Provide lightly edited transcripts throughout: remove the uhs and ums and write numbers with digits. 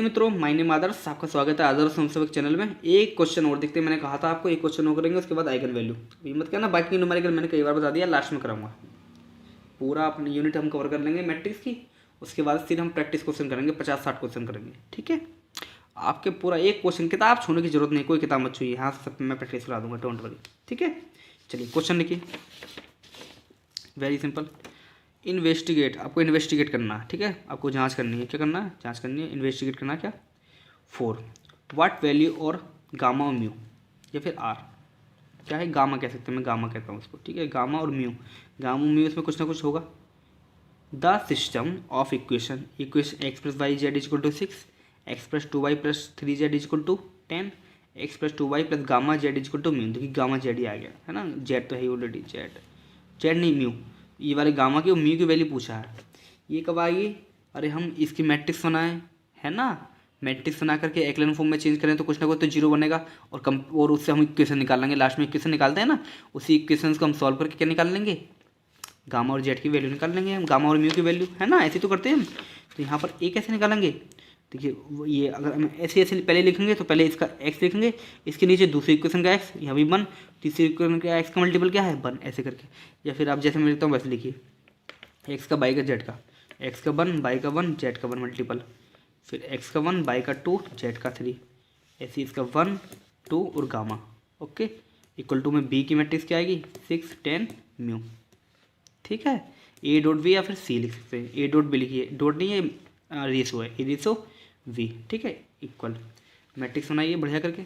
मित्रों, my name आदर्श, आपका स्वागत है आदर्श संसेवक चैनल में। एक क्वेश्चन और देखते हैं। मैंने कहा था आपको एक क्वेश्चन और करेंगे, उसके बाद आइगन वैल्यू। ये मत कहना बाकी न्यूमेरिकल मैंने कई बार बता दिया, लास्ट में कराऊंगा। पूरा अपनी यूनिट हम कवर कर लेंगे मैट्रिक्स की, उसके बाद फिर हम प्रैक्टिस क्वेश्चन करेंगे, 50-60 क्वेश्चन करेंगे। ठीक है, आपके पूरा एक क्वेश्चन, किताब छूने की जरूरत नहीं, कोई किताब मत छूइए, यहाँ सब मैं प्रैक्टिस करा दूंगा, डोंट वरी। ठीक है, चलिए क्वेश्चन लिखिए। वेरी सिंपल, इन्वेस्टिगेट, आपको इन्वेस्टिगेट करना है। ठीक है, आपको जांच करनी है। क्या करना है? जांच करनी है, इन्वेस्टिगेट करना है। क्या? 4 व्हाट वैल्यू और गामा और म्यू, या फिर आर। क्या है? गामा कह सकते हैं, मैं गामा कहता हूँ उसको। ठीक है, गामा और म्यू, गामा म्यू इसमें कुछ ना कुछ होगा। The system of equation x plus y z is equal to 6, x plus 2y plus 3z is equal to 10, x plus 2y plus gamma z is equal to mu. देखिए गामा जेड ही आ गया है ना, जेड तो है ही ऑलरेडी, जेड नहीं म्यू। ये वाले गामा की और म्यू की वैल्यू पूछा है। ये कब आएगी? अरे हम इसकी मैट्रिक्स बनाएं, है ना, मैट्रिक्स बना करके एक्लन फॉर्म में चेंज करें तो कुछ ना कुछ तो जीरो बनेगा, और उससे हम इक्वेशन निकाल लेंगे। लास्ट में इक्वेशन निकालते हैं ना, उसी इक्वेशन को हम सॉल्व करके क्या निकाल लेंगे? गामा और जेड की वैल्यू निकाल लेंगे हम, गामा और म्यू की वैल्यू, है ना। ऐसे तो करते हैं हम। तो यहाँ पर ए कैसे निकालेंगे? देखिए ये अगर हम ऐसे ऐसे पहले लिखेंगे तो पहले इसका एक्स लिखेंगे, इसके नीचे दूसरी इक्वेशन का एक्स, यहाँ भी 1, तीसरी इक्वेशन का एक्स का मल्टीपल क्या है? 1, ऐसे करके। या फिर आप जैसे मैं लिखता हूँ वैसे लिखिए, एक्स का बाई का जेड का, एक्स का 1 बाई का 1 जेड का 1 मल्टीपल, फिर एक्स का 1 बाई का 2 जेड का 3, ऐसे इसका 1 2 और गामा। ओके, इक्वल टू में बी की मैट्रिक्स क्या आएगी? 6 10 म्यू। ठीक है, ए डॉट बी या फिर सी लिख सकते हैं। ए डॉट बी लिखिए, डॉट नहीं है, रेसो है, ए रेसो वी। ठीक है, इक्वल मैट्रिक्स बनाइए बढ़िया करके।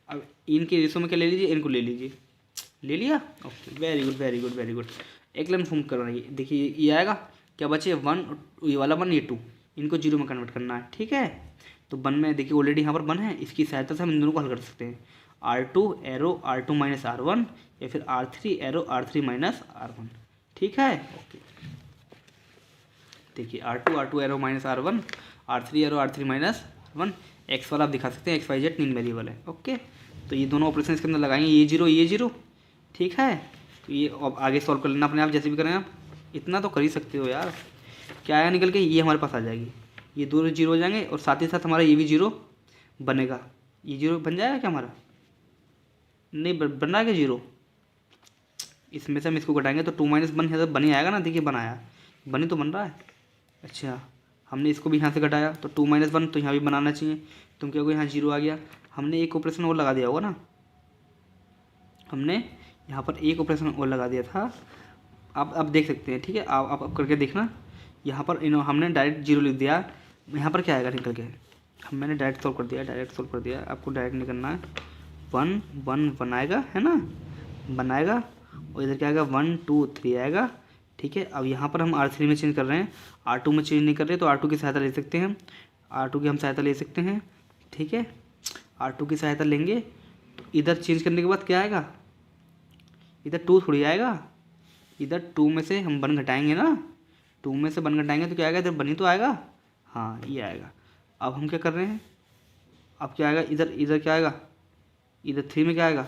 अब इनके रेसो में क्या ले लीजिए? इनको ले लीजिए, ले लिया। Okay, very good very good very good. एक्लन form करवाइए। देखिए ये आएगा, क्या बचे? 1, ये वाला 1, ये 2, इनको जीरो में कन्वर्ट करना है। ठीक है, तो 1 में देखिए ऑलरेडी यहाँ पर 1 है, इसकी सहायता से हम इन दोनों को हल कर सकते हैं। R2 arrow R2 minus R1, या फिर R3 arrow R3 minus R1। ठीक है, ओके, देखिए R2 arrow minus R1, R3 arrow R3 minus R1। X वाला आप दिखा सकते हैं, XYZ 3 वेरिएबल है। ओके, तो ये दोनों ऑपरेशन इसके अंदर लगाएंगे, ये जीरो ये जीरो। ठीक है, तो ये अब आगे सॉल्व कर लेना अपने आप, जैसे भी करें आप। इतना तो कर ही सकते हो यार। क्या आया निकल के? ये हमारे पास आ जाएगी, ये दोनों जीरो हो जाएंगे, और साथ ही साथ हमारा ये भी जीरो बनेगा। ये जीरो बन जाएगा क्या हमारा? नहीं बन रहा है क्या जीरो? इसमें से हम इसको घटाएंगे तो 2 - 1 है तो बन ही आएगा ना। देखिए बनाया, बनी तो बन रहा है। अच्छा, हमने इसको भी यहाँ से घटाया तो 2 - 1 तो यहाँ भी बनाना चाहिए, तो क्या होगा? यहाँ जीरो आ गया। हमने एक ऑपरेशन और लगा दिया होगा ना, हमने यहाँ पर एक ऑपरेशन और लगा दिया था। आप देख सकते हैं। ठीक है, आप करके देखना। यहाँ पर हमने डायरेक्ट जीरो लिख दिया, यहाँ पर क्या आएगा निकल के? मैंने डायरेक्ट सॉल्व कर दिया, आपको डायरेक्ट नहीं करना है। 1 1 1 आएगा, है ना, बनाएगा, और इधर क्या आएगा? 1 2 3 आएगा। ठीक है, अब यहाँ पर हम R3 में चेंज कर रहे हैं, R2 में चेंज नहीं कर रहे, तो R2 की सहायता ले सकते हैं, R2 की हम सहायता ले सकते हैं। ठीक है, R2 की सहायता लेंगे तो इधर चेंज करने के बाद क्या आएगा? इधर 2 थोड़ी आएगा, इधर 2 में से हम 1 घटाएंगे ना, 2 में से 1 घटाएंगे तो क्या आएगा? इधर 1 ही तो आएगा। हाँ, ये आएगा। अब हम क्या कर रहे हैं? अब क्या आएगा? इधर क्या आएगा? इधर 3 में क्या आएगा?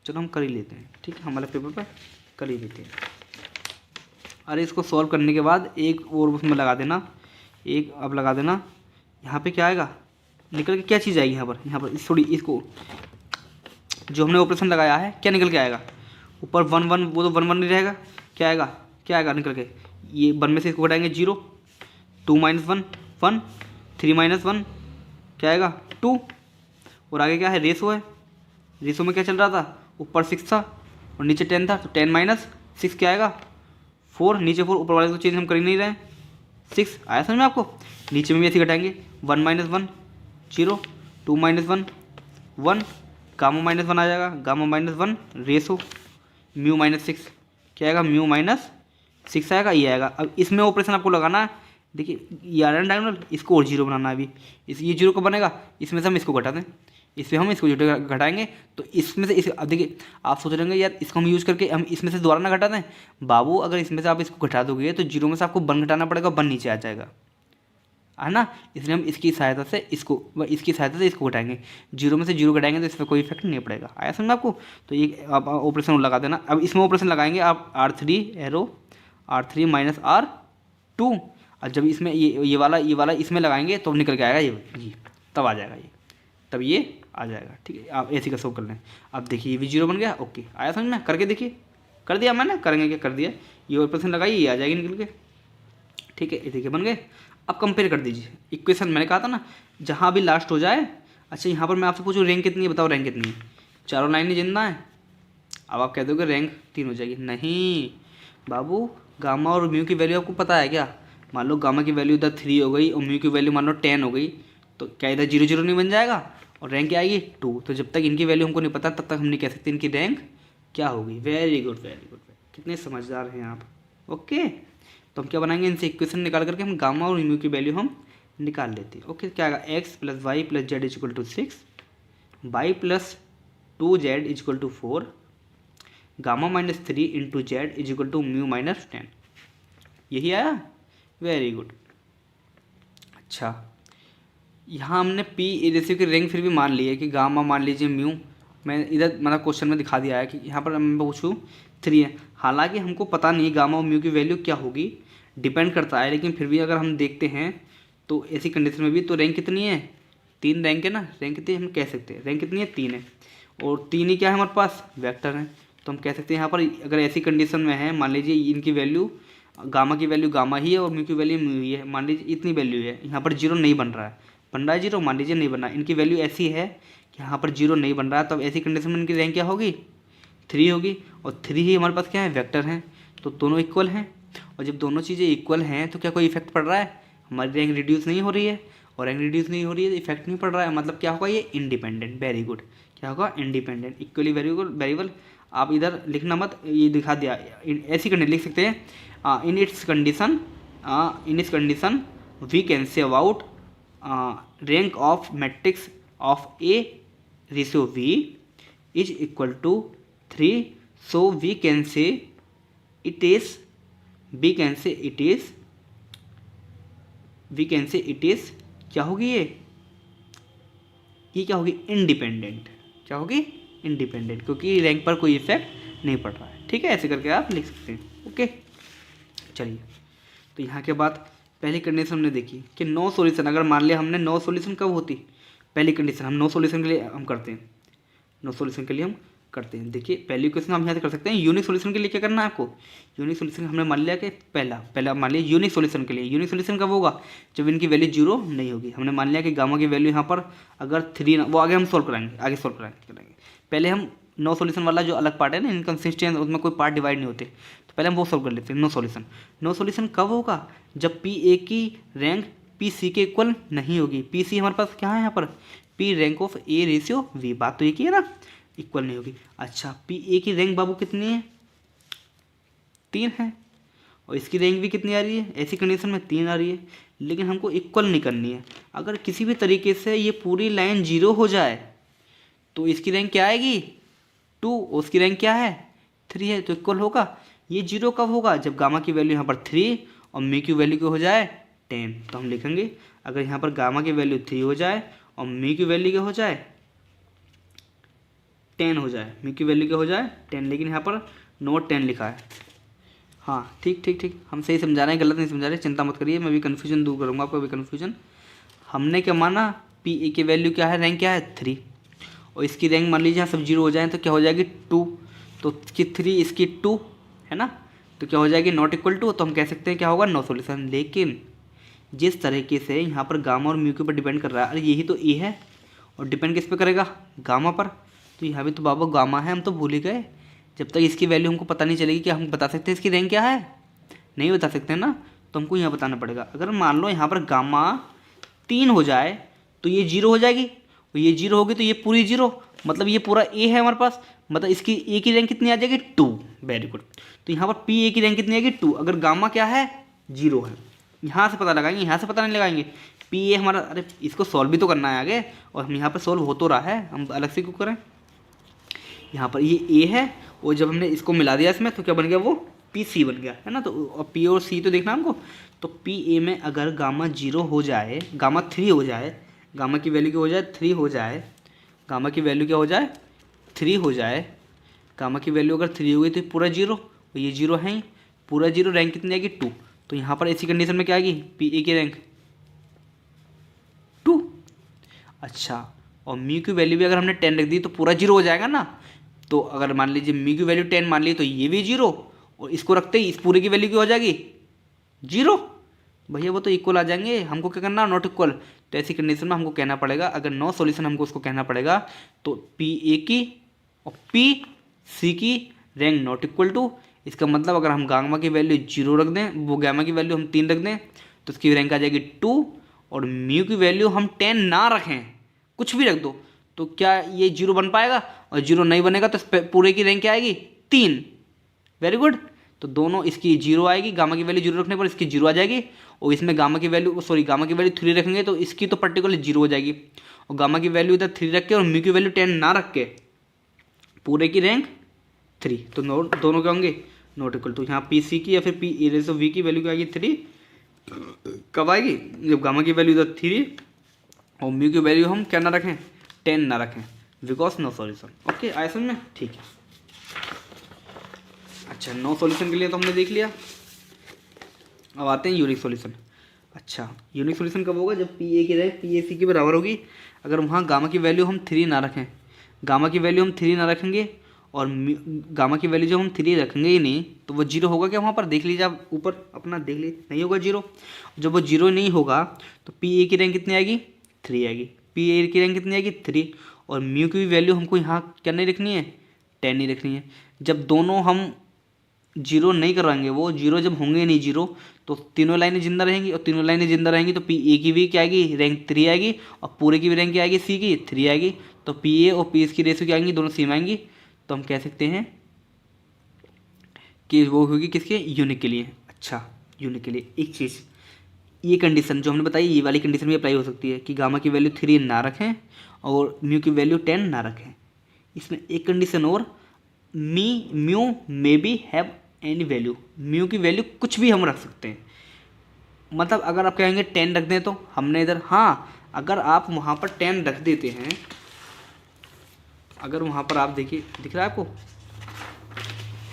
चलो हम कर ही लेते हैं। ठीक है, हमारे पेपर पर कर ही लेते हैं। अरे इसको सॉल्व करने के बाद एक और उसमें लगा देना, एक अब लगा देना। यहाँ पे क्या आएगा निकल के? क्या चीज़ आएगी यहाँ पर थोड़ी, इसको जो हमने ऑपरेशन लगाया है क्या निकल के आएगा? ऊपर 1 1, वो तो 1 1 नहीं रहेगा। क्या आएगा निकल के? ये 1 में से इसको घटाएंगे, 0, 2 - 1 1, 3 - 1 क्या आएगा? 2, और आगे क्या है? रेसो है, रेसो में क्या चल रहा था? ऊपर 6 था और नीचे 10 था, तो 10 - 6 क्या आएगा? 4, नीचे 4, ऊपर वाले को चेंज हम कर ही नहीं रहे। 6 आया समझ में आपको? नीचे में भी ऐसे घटाएंगे, 1 - 1 0, 2 - 1 1, गामा -1 आ जाएगा, गामा -1 रेसो म्यू -6 क्या आएगा? म्यू -6 आएगा, ये आएगा। अब इसमें ऑपरेशन आपको लगाना है। देखिए ये आ रहा है डायगोनल, इसको और जीरो बनाना है अभी। ये जीरो कब बनेगा? इसमें से हम इसको घटा दें, इसमें हम इसको घटाएंगे तो इसमें से अब देखिए आप सोच रहे होंगे यार इसको हम यूज़ करके हम इसमें से दोबारा ना घटा दें। बाबू अगर इसमें से आप इसको घटा दोगे तो जीरो में से आपको 1 घटाना पड़ेगा, 1 नीचे आ जाएगा, है ना। इसलिए हम इसकी सहायता से इसको घटाएंगे, जीरो में से जीरो घटाएंगे तो इसमें कोई इफेक्ट नहीं पड़ेगा। आया समझ आपको? तो ये आप ऑपरेशन लगा देना। अब इसमें ऑपरेशन लगाएंगे आप, R3 arrow R3 minus R2, और जब इसमें ये वाला इसमें लगाएंगे तो निकल के आएगा ये तब आ जाएगा ये, तब ये आ जाएगा। ठीक है, आप ऐसे का सॉल्व कर लें। अब देखिए ये भी 0 बन गया। ओके, आया समझ में? करके देखिए, कर दिया मैंने, करेंगे क्या, कर दिया। ये ऑपरेशन लगाइए, ये आ जाएगी निकल के। ठीक है, ये देखिए बन गए। अब कंपेयर कर दीजिए इक्वेशन, मैंने कहा था ना जहाँ भी लास्ट हो जाए। अच्छा, यहाँ पर मैं आपसे पूछूँ रैंक कितनी है, बताओ रैंक कितनी है? चारों लाइन ही जितना है। अब आप कह दोगे रैंक 3 हो जाएगी। नहीं बाबू, गामा और म्यू की वैल्यू आपको पता है क्या? मान लो गामा की वैल्यू इधर 3 हो गई और म्यू की वैल्यू मान लो 10 हो गई, तो क्या इधर 0 0 नहीं बन जाएगा? और रैंक क्या आएगी? 2। तो जब तक इनकी वैल्यू हमको नहीं पता तब तक हम नहीं कह सकते इनकी रैंक क्या होगी। वेरी गुड वेरी गुड, कितने समझदार हैं आप। ओके, तो हम क्या बनाएंगे, इनसे इक्वेशन निकाल करके हम गामा और म्यू की वैल्यू हम निकाल लेते हैं। ओके, क्या आएगा? x + y + z = 6, y + 2z = 4, gamma -3 × z = mu -10। यही आया। Very good. अच्छा, यहाँ हमने पी रेशियो की रैंक फिर भी मान ली है कि गामा मान लीजिए म्यू, मैं इधर मतलब क्वेश्चन में दिखा दिया है कि यहाँ पर मैं पूछूँ 3 है। हालांकि हमको पता नहीं गामा और म्यू की वैल्यू क्या होगी, डिपेंड करता है, लेकिन फिर भी अगर हम देखते हैं तो ऐसी कंडीशन में भी तो रैंक कितनी है? 3 रैंक है ना। रैंक कितनी हम कह सकते हैं? रैंक कितनी है? 3 है। और 3 ही क्या है हमारे पास? वेक्टर है। तो हम कह सकते हैं यहाँ पर अगर ऐसी कंडीशन में है, मान लीजिए इनकी वैल्यू, गामा की वैल्यू गामा ही है और म्यू की वैल्यू म्यू ही है, मान लीजिए इतनी वैल्यू है, यहाँ पर 0 नहीं बन रहा है, बन रहा है 0, मान लीजिए नहीं बन रहा है, इनकी वैल्यू ऐसी है कि यहाँ पर 0 नहीं बन रहा है, तो अब ऐसी कंडीशन में इनकी रैंक क्या होगी? 3 होगी। और 3 ही हमारे पास क्या है? वेक्टर हैं, तो दोनों इक्वल हैं। और जब दोनों चीज़ें इक्वल हैं तो क्या कोई इफेक्ट पड़ रहा है? हमारी रैंक रिड्यूस नहीं हो रही है, और रैंक रिड्यूस नहीं हो रही है तो इफेक्ट नहीं पड़ रहा है, मतलब क्या होगा? ये इंडिपेंडेंट। वेरी गुड, क्या होगा? इंडिपेंडेंट। इक्वली वेरिएबल आप इधर लिखना मत, ये दिखा दिया। ऐसी कंडीशन लिख सकते हैं, in its condition we can say about rank of matrix of A ratio v is equal to 3, so we can say it is क्या होगी ये क्या होगी? इंडिपेंडेंट। क्या होगी? इंडिपेंडेंट, क्योंकि रैंक पर कोई इफेक्ट नहीं पड़ रहा है। ठीक है, ऐसे करके आप लिख सकते हैं। ओके, चलिए, तो यहाँ के बाद पहली कंडीशन हमने देखी कि नो सॉल्यूशन, अगर मान लिया हमने नो सॉल्यूशन कब होती? पहली कंडीशन हम नो सॉल्यूशन के लिए हम करते हैं, नो सॉल्यूशन के लिए हम करते हैं। देखिए पहली क्वेश्चन हम यहाँ से कर सकते हैं। यूनिक सॉल्यूशन के लिए क्या करना है आपको? यूनिक सॉल्यूशन हमने मान लिया कि पहला मान लिया यूनिक सॉल्यूशन के लिए। यूनिक सॉल्यूशन कब होगा? जब इनकी वैल्यू 0 नहीं होगी। हमने मान लिया कि गामा की वैल्यू यहाँ पर अगर 3, वो आगे हम सॉल्व कराएंगे, आगे सॉल्व कराएंगे। पहले हम नो सॉल्यूशन वाला जो अलग पार्ट है ना, इनकन्सिस्टेंट, उसमें कोई पार्ट डिवाइड नहीं होते, तो पहले हम वो सॉल्व कर लेते हैं। नो सॉल्यूशन, नो सॉल्यूशन कब होगा? जब पी ए की रैंक पी सी के इक्वल नहीं होगी। पी सी हमारे पास क्या है यहाँ पर? P rank of A ratio V, बात तो एक ही है ना, इक्वल नहीं होगी। अच्छा, पी ए की रैंक बाबू कितनी है? 3 है, और इसकी रैंक भी कितनी आ रही है? ऐसी कंडीशन में 3 आ रही है, लेकिन हमको इक्वल नहीं करनी है। अगर किसी भी तरीके से ये पूरी लाइन 0 हो जाए तो इसकी रैंक क्या आएगी? 2, और उसकी रैंक क्या है? 3 है, तो इक्वल होगा। ये 0 कब होगा? जब गामा की वैल्यू यहाँ पर 3 और म्यू की वैल्यू हो जाए 10। तो हम लिखेंगे अगर यहाँ पर गामा की वैल्यू 3 हो जाए और म्यू की वैल्यू क्या हो जाए? 10 हो जाए, म्यू की वैल्यू क्या हो जाए? 10, लेकिन यहाँ पर नोट 10 लिखा है। हाँ ठीक, हम सही समझा रहे हैं, गलत नहीं समझा रहे, चिंता मत करिए, मैं भी कन्फ्यूजन दूर करूँगा आपका भी कन्फ्यूजन। हमने क्या माना? पी ए की वैल्यू क्या है? रैंक क्या है? 3, और इसकी रैंक मान लीजिए यहाँ सब 0 हो जाए तो क्या हो जाएगी? 2, तो इसकी 3 इसकी 2 है ना, तो क्या हो जाएगी? नॉट इक्वल टू, तो हम कह सकते हैं क्या होगा? No solution. लेकिन जिस तरीके से यहाँ पर गामा और म्यू के ऊपर डिपेंड कर रहा है, अरे यही तो ए है और डिपेंड किस पे करेगा? गामा पर। तो यहाँ भी तो बाबा गामा है, हम तो भूल ही गए। जब तक इसकी वैल्यू हमको पता नहीं चलेगी, क्या हम बता सकते हैं इसकी रैंक क्या है? नहीं बता सकते ना, तो हमको यहाँ बताना पड़ेगा। अगर मान लो यहाँ पर गामा 3 हो जाए तो ये 0 हो जाएगी, और ये 0 होगी तो ये पूरी 0, मतलब ये पूरा ए है हमारे पास, मतलब इसकी ए की रैंक कितनी आ जाएगी? 2। Very good. तो यहाँ पर पी ए की रैंक कितनी आएगी? 2। अगर गामा क्या है? 0 है। यहाँ से पता लगाएंगे, यहाँ से पता नहीं लगाएंगे। पी ए हमारा, अरे इसको सॉल्व भी तो करना है आगे, और हम यहाँ पर सॉल्व हो तो रहा है, हम अलग से क्यों करें? यहाँ पर ये ए है, और जब हमने इसको मिला दिया इसमें तो क्या बन गया? वो पी सी बन गया, है ना। तो और पी और सी तो देखना हमको। तो पी ए में अगर गामा 0 हो जाए, गामा 3 हो जाए, गामा की वैल्यू क्या हो जाए? 3 हो जाए, गामा की वैल्यू क्या हो जाए? 3 हो जाए, गामा की वैल्यू अगर 3 हो गई तो पूरा 0, और ये 0 है ही, पूरा 0, रैंक कितनी आएगी? 2। तो यहाँ पर ऐसी कंडीशन में क्या आएगी, पी ए की रैंक 2। अच्छा, और म्यू की वैल्यू भी अगर हमने 10 रख दी तो पूरा 0 हो जाएगा ना। तो अगर मान लीजिए म्यू की वैल्यू 10 मान ली तो ये भी 0, और इसको रखते ही इस पूरे की वैल्यू क्या हो जाएगी, 0। भैया वो तो इक्वल आ जाएंगे, हमको क्या करना, नॉट इक्वल। तो ऐसी कंडीशन में हमको कहना पड़ेगा, अगर नो सॉल्यूशन हमको उसको कहना पड़ेगा तो पी ए की और पी सी की रैंक नॉट इक्वल टू। इसका मतलब अगर हम गामा की वैल्यू 0 रख दें, वो गामा की वैल्यू हम 3 रख दें तो उसकी रैंक आ जाएगी 2, और म्यू की वैल्यू हम 10 ना रखें, कुछ भी रख दो, तो क्या ये 0 बन पाएगा, और 0 नहीं बनेगा तो पूरे की रैंक क्या आएगी, 3। Very good. तो दोनों, इसकी 0 आएगी, गामा की वैल्यू 0 रखने पर इसकी 0 आ जाएगी, और इसमें गामा की वैल्यू 3 रखेंगे तो इसकी तो पर्टिकुलर 0 हो जाएगी, और गामा की वैल्यू इधर 3 रख के और म्यू की वैल्यू 10 ना रख के पूरे की रैंक 3। तो नोट दोनों क्या होंगे, नॉट इक्वल। तो यहाँ पी सी की या फिर P A race of V की वैल्यू क्या आएगी, 3। कब आएगी, जब गामा की वैल्यू इधर 3 और म्यू की वैल्यू हम क्या ना रखें, 10 ना रखें, बिकॉज नो सॉल्यूशन। ओके, आया समझ में, ठीक है। अच्छा, नो सॉल्यूशन के लिए तो हमने देख लिया, अब आते हैं यूनिक सॉल्यूशन। अच्छा, यूनिक सॉल्यूशन कब होगा, जब पी ए की रैंक पी ए सी के बराबर होगी, अगर वहाँ गामा की वैल्यू हम 3 ना रखें, गामा की वैल्यू हम 3 ना रखेंगे, और गामा की वैल्यू जो हम 3 रखेंगे ही नहीं तो वो 0 होगा क्या, वहाँ पर देख लीजिए आप ऊपर अपना देख लीजिए, नहीं होगा 0। जब वो 0 नहीं होगा तो पी ए की रैंक कितनी आएगी, 3 आएगी, पी ए की रैंक कितनी आएगी, 3, और म्यू की वैल्यू हमको यहाँ क्या नहीं रखनी है, 10 नहीं रखनी है। जब दोनों हम 0 नहीं करवाएंगे, वो 0 जब होंगे नहीं 0, तो तीनों लाइनें जिंदा रहेंगी, और तीनों लाइनें जिंदा रहेंगी तो पी ए की भी क्या आएगी, रैंक 3 आएगी, और पूरे की भी रैंक क्या आएगी, सी की 3 आएगी। तो पी ए और पी एस की रेशियो क्या आएंगी, दोनों सेम आएंगी। तो हम कह सकते हैं कि वो होगी किसके, यूनिक के लिए। अच्छा, यूनिक के लिए एक चीज़, ये कंडीशन जो हमने बताई, ये वाली कंडीशन भी अप्लाई हो सकती है कि गामा की वैल्यू 3 ना रखें और म्यू की वैल्यू 10 ना रखें। इसमें एक कंडीशन और, mu may be have any value, mu की वैल्यू कुछ भी हम रख सकते हैं। मतलब अगर आप कहेंगे 10 रख दें तो हमने इधर, हाँ अगर आप वहाँ पर 10 रख देते हैं, अगर वहाँ पर आप देखिए, दिख रहा है आपको,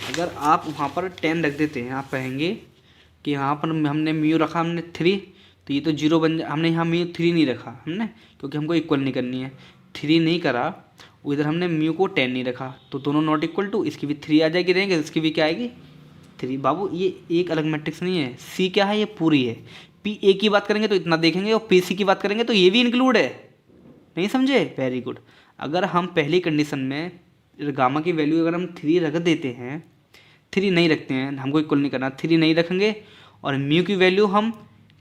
अगर आप वहाँ पर 10 रख देते हैं, आप कहेंगे कि यहाँ पर हमने म्यू रखा, हमने 3, तो ये तो 0 बन जाए। हमने यहाँ म्यू 3 नहीं रखा हमने, क्योंकि हमको इक्वल नहीं करनी है, 3 नहीं करा, उधर हमने म्यू को 10 नहीं रखा, तो दोनों नॉट इक्वल टू, इसकी भी 3 आ जाएगी रहेंगे, इसकी भी क्या आएगी, 3। बाबू ये एक अलग मैट्रिक्स नहीं है, सी क्या है, ये पूरी है। पी ए की बात करेंगे तो इतना देखेंगे, और पी सी की बात करेंगे तो ये भी इंक्लूड है, नहीं समझे, वेरी गुड। अगर हम पहली कंडीशन में गामा की वैल्यू अगर हम 3 रख देते हैं, 3 नहीं रखते हैं, हमको इक्वल नहीं करना, 3 नहीं रखेंगे, और म्यू की वैल्यू हम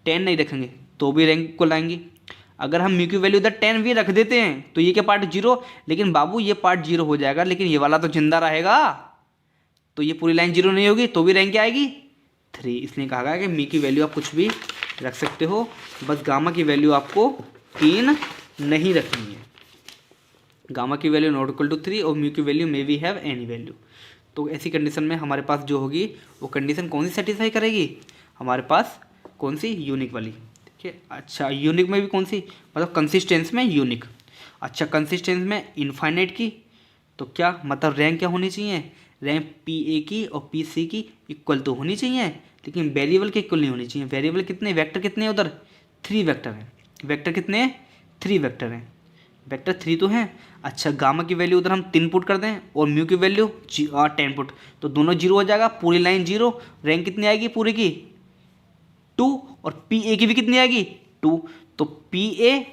10 नहीं रखेंगे तो भी रैंक इक्वल आएंगी। अगर हम म्यू की वैल्यू इधर 10 भी रख देते हैं तो ये क्या पार्ट 0, लेकिन बाबू ये पार्ट 0 हो जाएगा, लेकिन ये वाला तो जिंदा रहेगा, तो ये पूरी लाइन 0 नहीं होगी तो भी रैंक क्या आएगी, 3। इसलिए कहा गया कि म्यू की वैल्यू आप कुछ भी रख सकते हो, बस गामा की वैल्यू आपको 3 नहीं रखनी है। गामा की वैल्यू नॉट इक्वल टू 3 और म्यू की value may be have any value. तो ऐसी कंडीशन में हमारे पास जो होगी वो कंडीशन कौन सी सेटिस्फाई करेगी, हमारे पास कौन सी, यूनिक वाली। ठीक है, अच्छा यूनिक में भी कौन सी, मतलब कंसिस्टेंस में यूनिक। अच्छा, कंसिस्टेंस में इनफाइनाइट की, तो क्या मतलब रैंक क्या होनी चाहिए, रैंक पी ए की और पी सी की इक्वल तो होनी चाहिए, लेकिन वेरिएबल के इक्वल नहीं होनी चाहिए। वेरिएबल कितने, वेक्टर कितने हैं उधर, 3 वेक्टर हैं। वेक्टर कितने हैं, 3 वेक्टर हैं, वेक्टर 3 तो हैं। अच्छा, गामा की वैल्यू उधर हम 3 पुट कर दें और म्यू की वैल्यू 10 पुट, तो दोनों 0 हो जाएगा, पूरी लाइन 0, रैंक कितनी आएगी पूरी की, 2, और पी ए की भी कितनी आएगी, 2। तो पी ए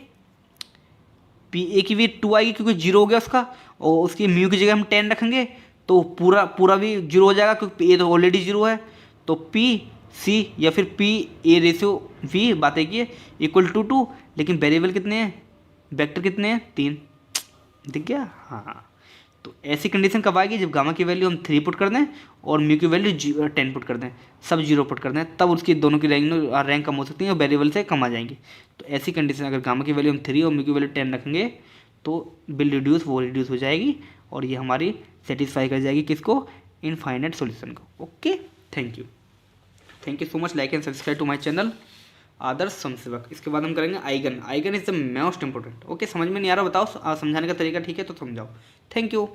की भी 2 आएगी क्योंकि 0 हो गया उसका, और उसकी म्यू की जगह हम 10 रखेंगे तो पूरा भी 0 हो जाएगा, क्योंकि ए तो ऑलरेडी 0 है। तो पी सी या फिर पी ए रेशियो वी बात है कि इक्वल टू 2, लेकिन वेरिएबल कितने हैं, वेक्टर कितने हैं, 3। दिख गया, हाँ। तो ऐसी कंडीशन कब आएगी, जब गामा की वैल्यू हम 3 पुट कर दें और म्यू की वैल्यू 10 पुट कर दें, सब 0 पुट कर दें, तब उसकी दोनों की रैंक कम हो सकती है और वेरिएबल से कम आ जाएंगी। तो ऐसी कंडीशन अगर गामा की वैल्यू हम 3 और म्यू की वैल्यू 10 रखेंगे तो बिल रिड्यूस वो रिड्यूस हो जाएगी, और ये हमारी सेटिस्फाई कर जाएगी किसको, इनफाइनाइट सॉल्यूशन को। Okay, thank you so much, like and subscribe to my channel Adarsh Samsevak. इसके बाद हम करेंगे eigen. Eigen is the most important. Okay, समझ में नहीं आ रहा बताओ, समझाने का तरीका ठीक है तो समझाओ। Thank you.